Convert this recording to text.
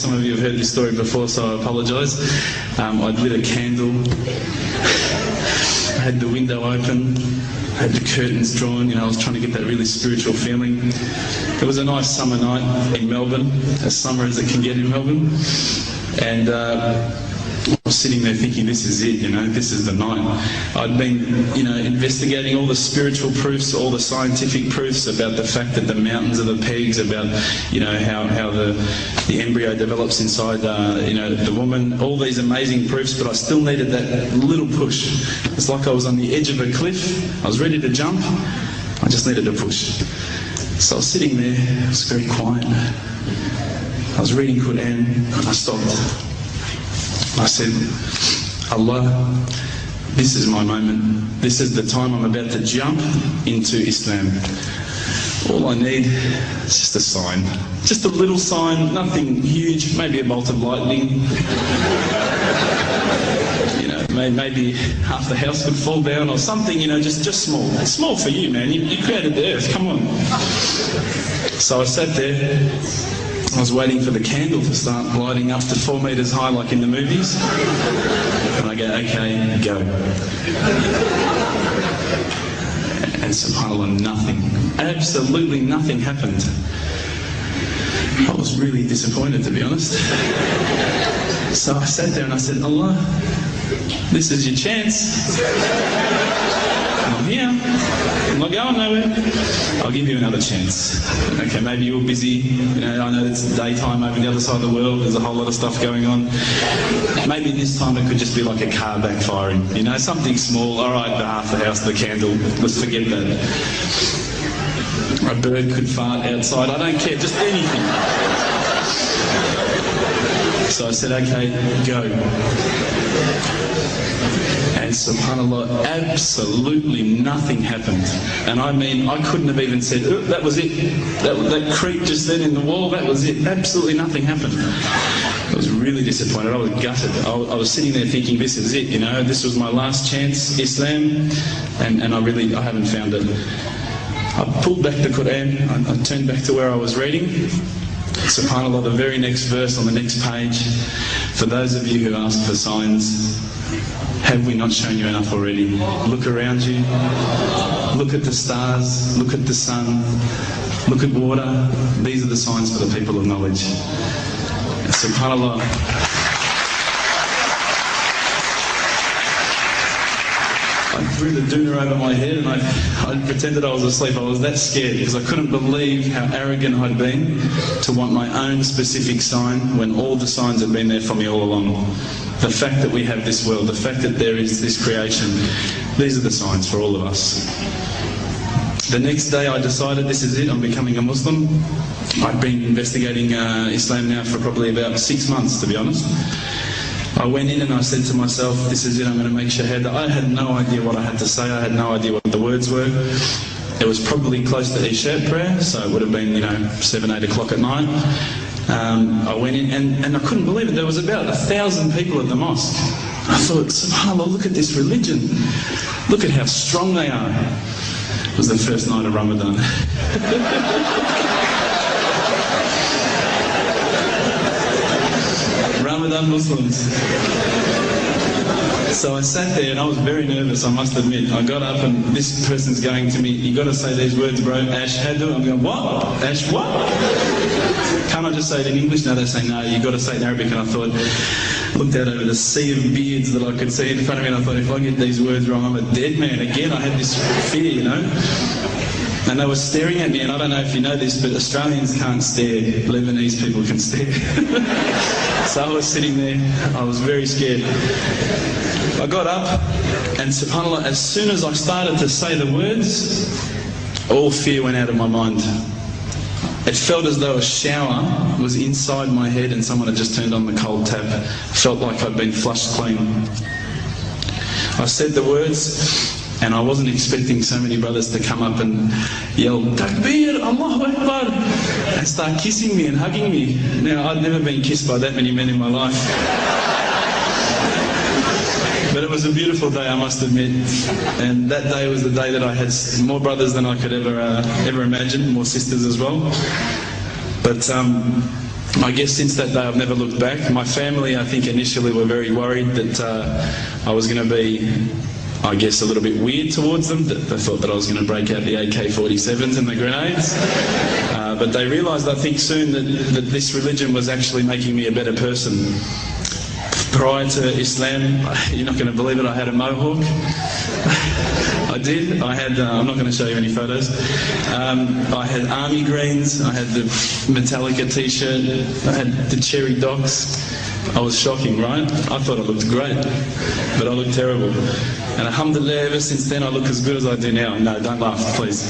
some of you have heard this story before, so I apologise. I'd lit a candle, I had the window open, I had the curtains drawn, I was trying to get that really spiritual feeling. It was a nice summer night in Melbourne, as summer as it can get in Melbourne, and I was sitting there thinking, this is it, this is the night. I'd been, investigating all the spiritual proofs, all the scientific proofs about the fact that the mountains are the pegs, about, how the embryo develops inside, the woman, all these amazing proofs, but I still needed that little push. It's like I was on the edge of a cliff, I was ready to jump, I just needed a push. So I was sitting there, it was very quiet. I was reading Quran, and I stopped. I said, Allah, this is my moment. This is the time I'm about to jump into Islam. All I need is just a sign. Just a little sign, nothing huge, maybe a bolt of lightning. Maybe half the house could fall down or something, just small. It's small for you, man. You created the earth, come on. So I sat there. I was waiting for the candle to start lighting up to 4 metres high like in the movies. And I go, okay, go. And subhanAllah, nothing. Absolutely nothing happened. I was really disappointed, to be honest. So I sat there and I said, Allah, this is your chance. I'm here. I'm not going nowhere. I'll give you another chance. Okay, maybe you're busy. I know it's daytime over the other side of the world. There's a whole lot of stuff going on. Maybe this time it could just be like a car backfiring. Something small. All right, half the house, the candle. Let's forget that. A bird could fart outside. I don't care. Just anything. So I said, okay, go. And subhanAllah, absolutely nothing happened. And I mean, I couldn't have even said, oh, that was it. That creak just then in the wall, that was it. Absolutely nothing happened. I was really disappointed. I was gutted. I was sitting there thinking, this is it, this was my last chance, Islam, and I haven't found it. I pulled back the Quran, I turned back to where I was reading. SubhanAllah, the very next verse on the next page, for those of you who ask for signs, have we not shown you enough already? Look around you, look at the stars, look at the sun, look at water. These are the signs for the people of knowledge. SubhanAllah. I threw the doona over my head and I pretended I was asleep. I was that scared because I couldn't believe how arrogant I'd been to want my own specific sign when all the signs had been there for me all along. The fact that we have this world, the fact that there is this creation, these are the signs for all of us. The next day I decided this is it, I'm becoming a Muslim. I've been investigating Islam now for probably about 6 months, to be honest. I went in and I said to myself, this is it, I'm going to make shahada. I had no idea what I had to say, I had no idea what the words were. It was probably close to Isha prayer, so it would have been, 7, 8 o'clock at night. I went in and I couldn't believe it, there was about 1,000 people at the mosque. I thought, subhanAllah, look at this religion. Look at how strong they are. It was the first night of Ramadan. Ramadan Muslims. So I sat there and I was very nervous, I must admit. I got up and this person's going to me, you got to say these words, bro, Ashhadu. I'm going, what? Ash what? Can't I just say it in English? No, they say no, you got to say it in Arabic. And I thought, looked out over the sea of beards that I could see in front of me and I thought, if I get these words wrong, I'm a dead man. Again, I had this fear, And they were staring at me, and I don't know if you know this, but Australians can't stare. Lebanese people can stare. So I was sitting there, I was very scared. I got up, and subhanAllah, as soon as I started to say the words, all fear went out of my mind. It felt as though a shower was inside my head and someone had just turned on the cold tap. It felt like I'd been flushed clean. I said the words, and I wasn't expecting so many brothers to come up and yell, Takbir, Allahu Akbar, and start kissing me and hugging me. Now, I'd never been kissed by that many men in my life. But it was a beautiful day, I must admit. And that day was the day that I had more brothers than I could ever imagine, more sisters as well. But I guess since that day I've never looked back. My family, I think, initially were very worried that I was going to be, I guess, a little bit weird towards them. That they thought that I was going to break out the AK-47s and the grenades. But they realised, I think, soon that this religion was actually making me a better person. Prior to Islam, you're not going to believe it, I had a mohawk. I did. I had, I'm not going to show you any photos. I had army greens, I had the Metallica t-shirt, I had the cherry docks. I was shocking, right? I thought I looked great, but I looked terrible. And alhamdulillah, ever since then I look as good as I do now. No, don't laugh, please.